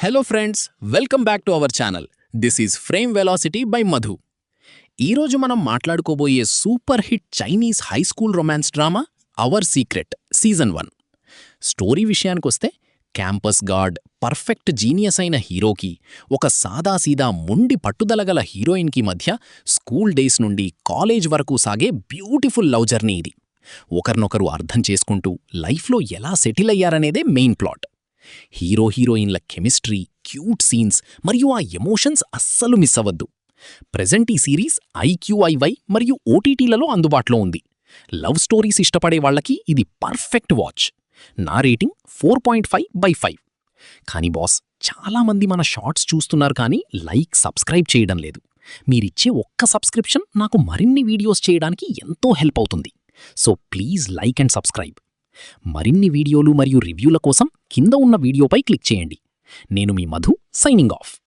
Hello friends, welcome back to our channel. This is frame velocity by Madhu. ఈరోజు మనం మాట్లాడుకోబోయే super hit Chinese high school romance drama our secret season 1. Story విషయానికొస్తే campus guard, perfect genius అయిన హీరోకి, ఒక సాదాసీదా మొండి పట్టుదలగల హీరోయిన్కి మధ్య స్కూల్ డేస్ నుండి కాలేజ్ వరకు సాగే బ్యూటిఫుల్ లవ్ జర్నీ ఇది. ఒకరినొకరు అర్థం చేసుకుంటూ లైఫ్లో ఎలా సెటిల్ అయ్యారనేదే మెయిన్ ప్లాట్. హీరో హీరోయిన్ల కెమిస్ట్రీ, క్యూట్ సీన్స్ మరియు ఆ ఎమోషన్స్ అస్సలు మిస్ అవ్వద్దు. ప్రెజెంట్ ఈ సిరీస్ IQIY మరియు OTTలలో అందుబాటులో ఉంది. లవ్ స్టోరీస్ ఇష్టపడే వాళ్లకి ఇది పర్ఫెక్ట్ వాచ్. నా రేటింగ్ 4.5/5. కానీ బాస్, చాలామంది మన షార్ట్స్ చూస్తున్నారు కానీ లైక్, సబ్స్క్రైబ్ చేయడం లేదు. మీరిచ్చే ఒక్క సబ్స్క్రిప్షన్ నాకు మరిన్ని వీడియోస్ చేయడానికి ఎంతో హెల్ప్ అవుతుంది. So please like and subscribe. మరిన్ని వీడియోలు మరియు రివ్యూల కోసం కింద ఉన్న వీడియోపై క్లిక్ చేయండి. నేను మీ మధు, సైనింగ్ ఆఫ్.